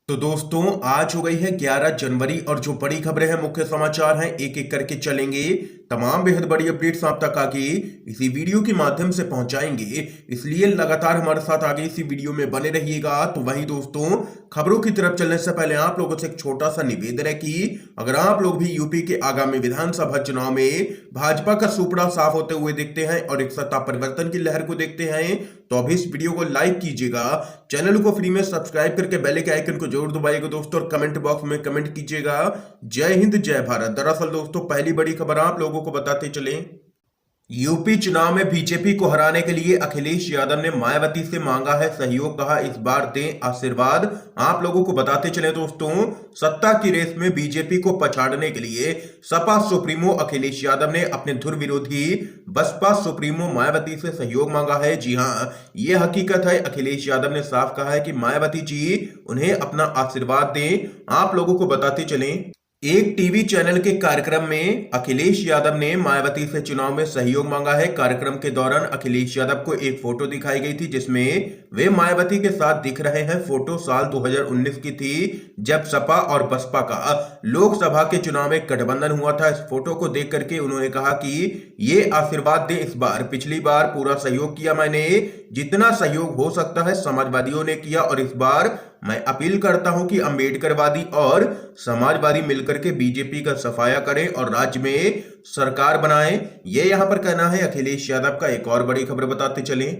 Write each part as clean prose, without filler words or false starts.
तो दोस्तों आज हो गई है 11 जनवरी और जो बड़ी खबरें हैं मुख्य समाचार हैं एक एक करके चलेंगे। तमाम बेहद बड़ी अपडेट्स आप तक आगे इसी वीडियो के माध्यम से पहुंचाएंगे, इसलिए लगातार हमारे साथ आगे इसी वीडियो में बने रहिएगा। तो वहीं दोस्तों खबरों की तरफ चलने से पहले आप लोगों से एक छोटा सा निवेदन है कि अगर आप लोग भी यूपी के आगामी विधानसभा चुनाव में भाजपा का सुपड़ा साफ होते हुए देखते हैं और एक सत्ता परिवर्तन की लहर को देखते हैं तो अभी इस वीडियो को लाइक कीजिएगा, चैनल को फ्री में सब्सक्राइब करके बेल के आइकन को जरूर दबाइएगा दोस्तों और कमेंट बॉक्स में कमेंट कीजिएगा जय हिंद जय भारत। दरअसल दोस्तों पहली बड़ी खबर आप लोगों को बताते चले, यूपी चुनाव में बीजेपी को हराने के लिए अखिलेश यादव ने मायावती से मांगा है सहयोग, कहा इस बार दें आशीर्वाद। आप लोगों को बताते चले दोस्तों सत्ता की रेस में बीजेपी को पछाड़ने के लिए सपा सुप्रीमो अखिलेश यादव ने अपने धुर विरोधी बसपा सुप्रीमो मायावती से सहयोग मांगा है। जी हां, ये हकीकत है। अखिलेश यादव ने साफ कहा है कि मायावती जी उन्हें अपना आशीर्वाद दें। आप लोगों को बताते चलें एक टीवी चैनल के कार्यक्रम में अखिलेश यादव ने मायावती से चुनाव में सहयोग मांगा है। कार्यक्रम के दौरान अखिलेश यादव को एक फोटो दिखाई गई थी जिसमें वे मायावती के साथ दिख रहे हैं। फोटो साल 2019 की थी जब सपा और बसपा का लोकसभा के चुनाव में गठबंधन हुआ था। इस फोटो को देख करके उन्होंने कहा कि ये आशीर्वाद दें इस बार, पिछली बार पूरा सहयोग किया मैंने, जितना सहयोग हो सकता है समाजवादियों ने किया और इस बार मैं अपील करता हूं कि अंबेडकरवादी और समाजवादी मिलकर के बीजेपी का सफाया करें और राज्य में सरकार बनाएं। ये यहां पर कहना है अखिलेश यादव का। एक और बड़ी खबर बताते चलें,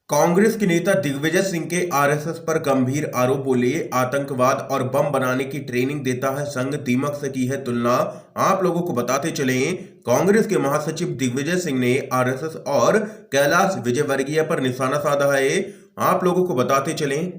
कांग्रेस के नेता दिग्विजय सिंह के आरएसएस पर गंभीर आरोप, बोले आतंकवाद और बम बनाने की ट्रेनिंग देता है संघ, दीमक से की है तुलना। आप लोगों को बताते चलें कांग्रेस के महासचिव दिग्विजय सिंह ने आरएसएस और कैलाश विजयवर्गीय पर निशाना साधा है। आप लोगों को बताते चलें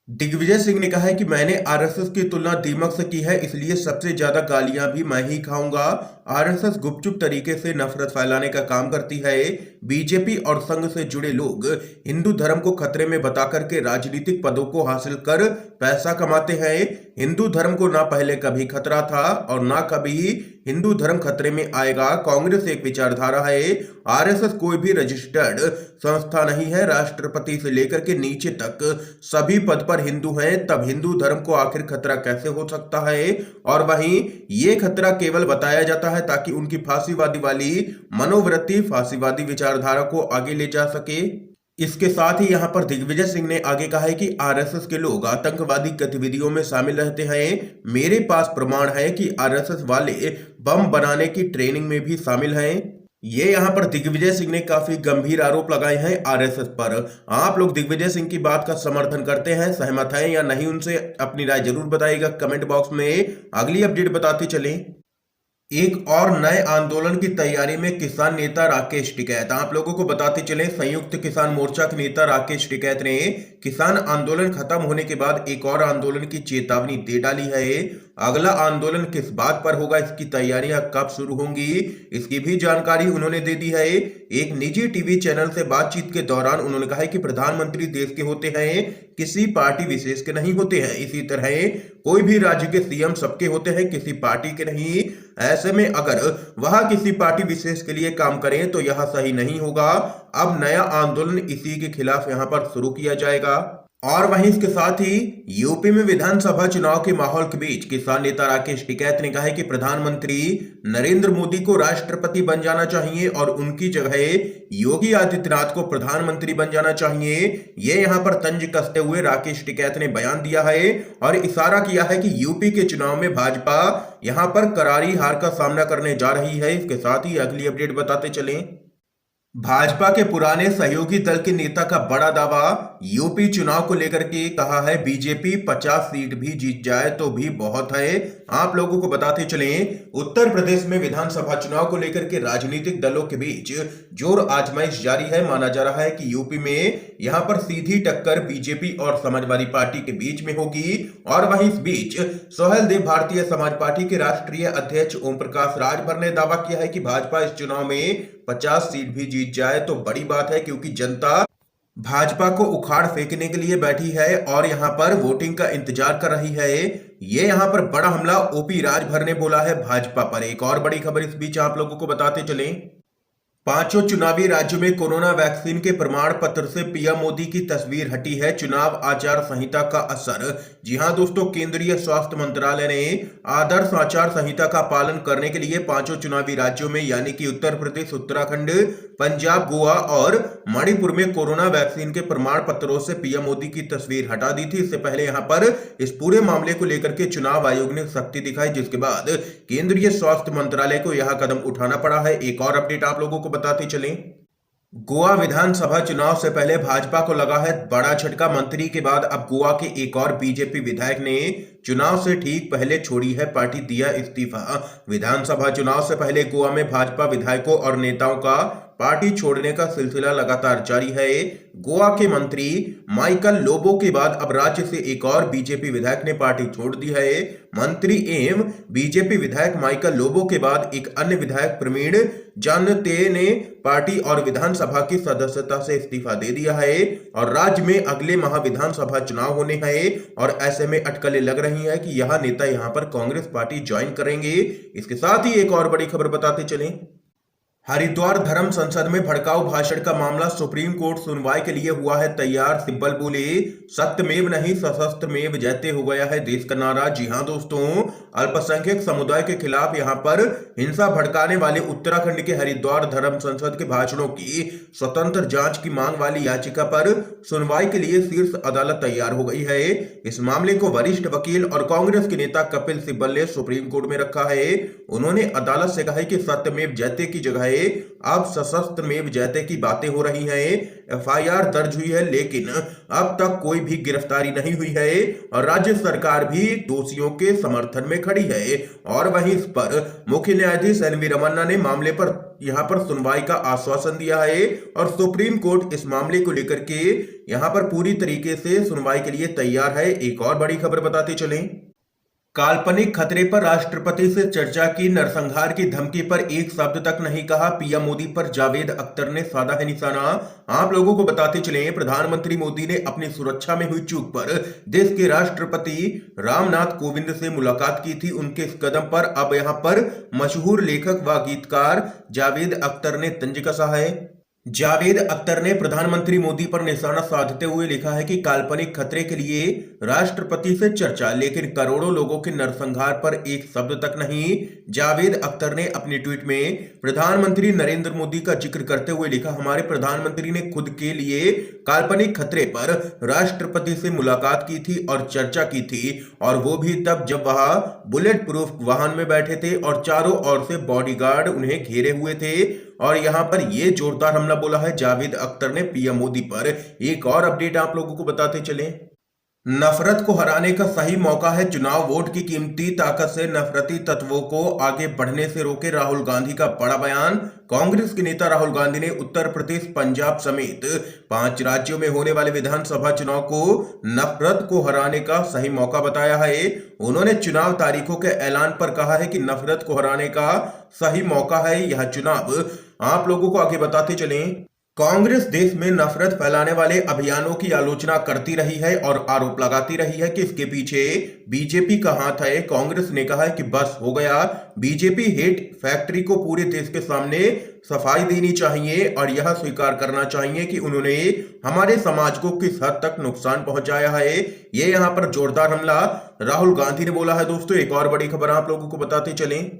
दिग्विजय सिंह ने कहा है कि मैंने आरएसएस की तुलना दीमक से की है, इसलिए सबसे ज्यादा गालियां भी मैं ही खाऊंगा। आरएसएस गुपचुप तरीके से नफरत फैलाने का काम करती है। बीजेपी और संघ से जुड़े लोग हिंदू धर्म को खतरे में बताकर के राजनीतिक पदों को हासिल कर पैसा कमाते हैं। हिंदू धर्म को ना पहले कभी खतरा था और ना कभी हिंदू धर्म खतरे में आएगा। कांग्रेस एक विचारधारा है, आरएसएस कोई भी रजिस्टर्ड संस्था नहीं है। राष्ट्रपति से लेकर के नीचे तक सभी पद पर हिंदू हैं, तब हिंदू धर्म को आखिर खतरा कैसे हो सकता है? और वहीं ये खतरा केवल बताया जाता है ताकि उनकी फांसीवादी वाली मनोवृत्ति, फांसीवादी विचारधारा को आगे ले जा सके। इसके साथ ही यहां पर दिग्विजय सिंह ने आगे कहा है कि आरएसएस के लोग आतंकवादी गतिविधियों में शामिल रहते हैं। मेरे पास प्रमाण है कि आरएसएस वाले बम बनाने की ट्रेनिंग में भी शामिल हैं। ये यहां पर दिग्विजय सिंह ने काफी गंभीर आरोप लगाए हैं आरएसएस पर। आप लोग दिग्विजय सिंह की बात का समर्थन करते हैं, सहमत हैं या नहीं, उनसे अपनी राय जरूर बताइएगा कमेंट बॉक्स में। अगली अपडेट बताते चलें, एक और नए आंदोलन की तैयारी में किसान नेता राकेश टिकैत। आप लोगों को बताते चलें संयुक्त किसान मोर्चा के नेता राकेश टिकैत ने किसान आंदोलन खत्म होने के बाद एक और आंदोलन की चेतावनी दे डाली है। अगला आंदोलन किस बात पर होगा, इसकी तैयारियां कब शुरू होंगी, इसकी भी जानकारी उन्होंने दे दी है। एक निजी टीवी चैनल से बातचीत के दौरान उन्होंने कहा है कि प्रधानमंत्री देश के होते हैं, किसी पार्टी विशेष के नहीं होते हैं। इसी तरह कोई भी राज्य के सीएम सबके होते हैं, किसी पार्टी के नहीं। ऐसे में अगर वह किसी पार्टी विशेष के लिए काम करें तो यह सही नहीं होगा। अब नया आंदोलन इसी के खिलाफ यहां पर शुरू किया जाएगा। और वहीं इसके साथ ही यूपी में विधानसभा चुनाव के माहौल के बीच किसान नेता राकेश टिकैत ने कहा है कि प्रधानमंत्री नरेंद्र मोदी को राष्ट्रपति बन जाना चाहिए और उनकी जगह योगी आदित्यनाथ को प्रधानमंत्री बन जाना चाहिए। ये यहां पर तंज कसते हुए राकेश टिकैत ने बयान दिया है और इशारा किया है कि यूपी के चुनाव में भाजपा यहां पर करारी हार का सामना करने जा रही है। इसके साथ ही अगली अपडेट बताते चलें, भाजपा के पुराने सहयोगी दल के नेता का बड़ा दावा, यूपी चुनाव को लेकर के कहा है बीजेपी 50 सीट भी जीत जाए तो भी बहुत है। आप लोगों को बताते चलें उत्तर प्रदेश में विधानसभा चुनाव को लेकर के राजनीतिक दलों के बीच जोर आजमाइश जारी है। माना जा रहा है कि यूपी में यहां पर सीधी टक्कर बीजेपी और समाजवादी पार्टी के बीच में होगी। और वहीं इस बीच सोहेल देव भारतीय समाज पार्टी के राष्ट्रीय अध्यक्ष ओम प्रकाश राजभर ने दावा किया है कि भाजपा इस चुनाव में 50 सीट भी जीत जाए तो बड़ी बात है, क्योंकि जनता भाजपा को उखाड़ फेंकने के लिए बैठी है और यहां पर वोटिंग का इंतजार कर रही है। ये यहां पर बड़ा हमला ओपी राजभर ने बोला है भाजपा पर। एक और बड़ी खबर इस बीच आप लोगों को बताते चलें, पांचों चुनावी राज्यों में कोरोना वैक्सीन के प्रमाण पत्र से पीएम मोदी की तस्वीर हटी है। चुनाव आचार संहिता का असर। जी हां दोस्तों, केंद्रीय स्वास्थ्य मंत्रालय ने आदर्श आचार संहिता का पालन करने के लिए पांचों चुनावी राज्यों में यानी कि उत्तर प्रदेश, उत्तराखंड, पंजाब, गोवा और मणिपुर में कोरोना वैक्सीन के प्रमाण पत्रों से पीएम मोदी की तस्वीर हटा दी थी। इससे पहले यहां पर इस पूरे मामले को लेकर के चुनाव आयोग ने सख्ती दिखाई, जिसके बाद केंद्रीय स्वास्थ्य मंत्रालय को यह कदम उठाना पड़ा है। एक और अपडेट आप लोगों को बताते चलें। गोवा विधानसभा चुनाव से पहले भाजपा को लगा है बड़ा झटका। मंत्री के बाद अब गोवा के एक और बीजेपी विधायक ने चुनाव से ठीक पहले छोड़ी है पार्टी, दिया इस्तीफा। विधानसभा चुनाव से पहले गोवा में भाजपा विधायकों और नेताओं का पार्टी छोड़ने का सिलसिला लगातार जारी है। गोवा के मंत्री माइकल लोबो के बाद अब राज्य से एक और बीजेपी विधायक ने पार्टी छोड़ दी है। मंत्री एवं बीजेपी विधायक माइकल लोबो के बाद एक अन्य विधायक प्रवीण जानते ने पार्टी और विधानसभा की सदस्यता से इस्तीफा दे दिया है और राज्य में अगले माह विधानसभा चुनाव होने हैं और ऐसे में अटकलें लग रही है कि यह नेता यहां पर कांग्रेस पार्टी ज्वाइन करेंगे। इसके साथ ही एक और बड़ी खबर बताते चलें। हरिद्वार धर्म संसद में भड़काऊ भाषण का मामला सुप्रीम कोर्ट सुनवाई के लिए हुआ है तैयार। सिब्बल बोले सत्यमेव नहीं सशस्त्रमेव जयते हो गया है देश का नारा। जी हां दोस्तों, अल्पसंख्यक समुदाय के खिलाफ यहां पर हिंसा भड़काने वाले उत्तराखंड के हरिद्वार धर्म संसद के भाषणों की स्वतंत्र जांच की मांग वाली याचिका पर सुनवाई के लिए शीर्ष अदालत तैयार हो गई है। इस मामले को वरिष्ठ वकील और कांग्रेस के नेता कपिल सिब्बल ने सुप्रीम कोर्ट में रखा है। उन्होंने अदालत से कहा है कि सत्यमेव जयते की जगह अब सशस्त्रमेव जयते की बातें हो रही हैं। एफआईआर दर्ज हुई है लेकिन अब तक कोई भी गिरफ्तारी नहीं हुई है और राज्य सरकार भी दोषियों के समर्थन में खड़ी है। और वहीं इस पर मुख्य न्यायाधीश एनवी रमन्ना ने मामले पर यहां पर सुनवाई का आश्वासन दिया है और सुप्रीम कोर्ट इस मामले को लेकर के यहां पर पूरी तरीके से सुनवाई के लिए तैयार है। एक और बड़ी खबर बताते चलें। काल्पनिक खतरे पर राष्ट्रपति से चर्चा की, नरसंहार की धमकी पर एक शब्द तक नहीं कहा। पीएम मोदी पर जावेद अख्तर ने साधा है निशाना। आप लोगों को बताते चलें, प्रधानमंत्री मोदी ने अपनी सुरक्षा में हुई चूक पर देश के राष्ट्रपति रामनाथ कोविंद से मुलाकात की थी। उनके इस कदम पर अब यहां पर मशहूर लेखक व गीतकार जावेद अख्तर ने तंज कसा है। जावेद अख्तर ने प्रधानमंत्री मोदी पर निशाना साधते हुए लिखा है कि काल्पनिक खतरे के लिए राष्ट्रपति से चर्चा, लेकिन करोड़ों लोगों के नरसंहार पर एक शब्द तक नहीं। जावेद अख्तर ने अपने ट्वीट में प्रधानमंत्री नरेंद्र मोदी का जिक्र करते हुए लिखा, हमारे प्रधानमंत्री ने खुद के लिए काल्पनिक खतरे पर राष्ट्रपति से मुलाकात की थी और चर्चा की थी, और वो भी तब जब वह बुलेट प्रूफ वाहन में बैठे थे और चारों ओर से बॉडीगार्ड उन्हें घेरे हुए थे। और यहां पर ये जोरदार हमला बोला है जावेद अख्तर ने पीएम मोदी पर। एक और अपडेट आप लोगों को बताते चलें। नफरत को हराने का सही मौका है चुनाव, वोट की कीमती ताकत से नफरती तत्वों को आगे बढ़ने से रोके, राहुल गांधी का बड़ा बयान। कांग्रेस के नेता राहुल गांधी ने उत्तर प्रदेश, पंजाब समेत 5 राज्यों में होने वाले विधानसभा चुनाव को नफरत को हराने का सही मौका बताया है। उन्होंने चुनाव तारीखों के ऐलान पर कहा है कि नफरत को हराने का सही मौका है यह चुनाव। आप लोगों को आगे बताते चलें। कांग्रेस देश में नफरत फैलाने वाले अभियानों की आलोचना करती रही है और आरोप लगाती रही है कि इसके पीछे बीजेपी का हाथ है। कांग्रेस ने कहा है कि बस हो गया, बीजेपी हेट फैक्ट्री को पूरे देश के सामने सफाई देनी चाहिए और यह स्वीकार करना चाहिए कि उन्होंने हमारे समाज को किस हद तक नुकसान पहुंचाया है। ये यहां पर जोरदार हमला राहुल गांधी ने बोला है। दोस्तों, एक और बड़ी खबर आप लोगों को बताते चलें।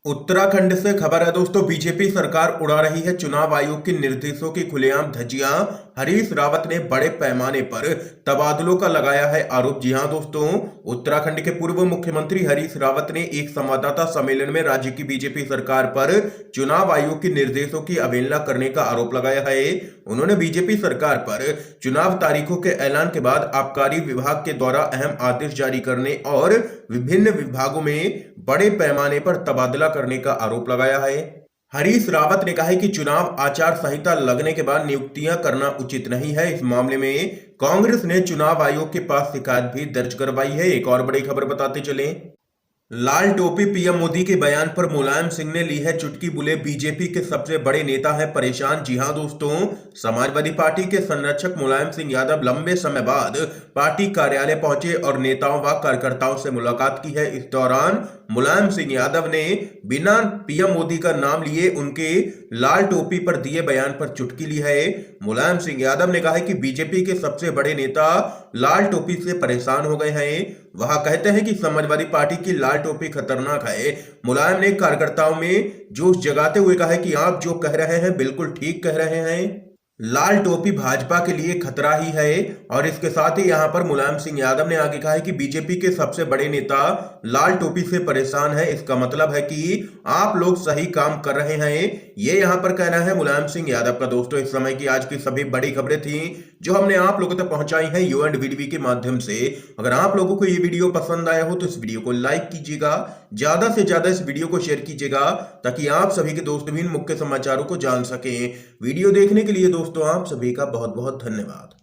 उत्तराखंड से खबर है दोस्तों, बीजेपी सरकार उड़ा रही है चुनाव आयोग के निर्देशों की खुलेआम धज्जियां। हरीश रावत ने बड़े पैमाने पर तबादलों का लगाया है आरोप। जी हां दोस्तों, उत्तराखंड के पूर्व मुख्यमंत्री हरीश रावत ने एक संवाददाता सम्मेलन में राज्य की बीजेपी सरकार पर चुनाव आयोग के निर्देशों की अवहेलना करने का आरोप लगाया है। उन्होंने बीजेपी सरकार पर चुनाव तारीखों के ऐलान के बाद आबकारी विभाग के द्वारा अहम आदेश जारी करने और विभिन्न विभागों में बड़े पैमाने पर तबादला करने का आरोप लगाया है। हरीश रावत ने कहा है कि चुनाव आचार संहिता लगने के बाद नियुक्तियां करना उचित नहीं है। इस मामले में कांग्रेस ने चुनाव आयोग के पास शिकायत भी दर्ज करवाई है। एक और बड़ी खबर बताते चलें। लाल टोपी पीएम मोदी के बयान पर मुलायम सिंह ने ली है चुटकी, बोले बीजेपी के सबसे बड़े नेता है परेशान। जी हां दोस्तों, समाजवादी पार्टी के संरक्षक मुलायम सिंह यादव लंबे समय बाद पार्टी कार्यालय पहुंचे और नेताओं व कार्यकर्ताओं से मुलाकात की है। इस दौरान मुलायम सिंह यादव ने बिना पीएम मोदी का नाम लिए उनके लाल टोपी पर दिए बयान पर चुटकी ली है। मुलायम सिंह यादव ने कहा है कि बीजेपी के सबसे बड़े नेता लाल टोपी से परेशान हो गए हैं। वह कहते हैं कि समाजवादी पार्टी की लाल टोपी खतरनाक है। मुलायम ने कार्यकर्ताओं में जोश जगाते हुए कहा है कि आप जो कह रहे हैं बिल्कुल ठीक कह रहे हैं, लाल टोपी भाजपा के लिए खतरा ही है। और इसके साथ ही यहां पर मुलायम सिंह यादव ने आगे कहा है कि बीजेपी के सबसे बड़े नेता लाल टोपी से परेशान है, इसका मतलब है कि आप लोग सही काम कर रहे हैं। ये यहां पर कहना है मुलायम सिंह यादव का। दोस्तों, इस समय की आज की सभी बड़ी खबरें थी जो हमने आप लोगों तक पहुंचाई हैं यू एंड वीडीवी के माध्यम से। अगर आप लोगों को ये वीडियो पसंद आया हो तो इस वीडियो को लाइक कीजिएगा, ज्यादा से ज्यादा इस वीडियो को शेयर कीजिएगा ताकि आप सभी के दोस्त भी इन मुख्य समाचारों को जान सकें। वीडियो देखने के लिए दोस्तों आप सभी का बहुत बहुत धन्यवाद।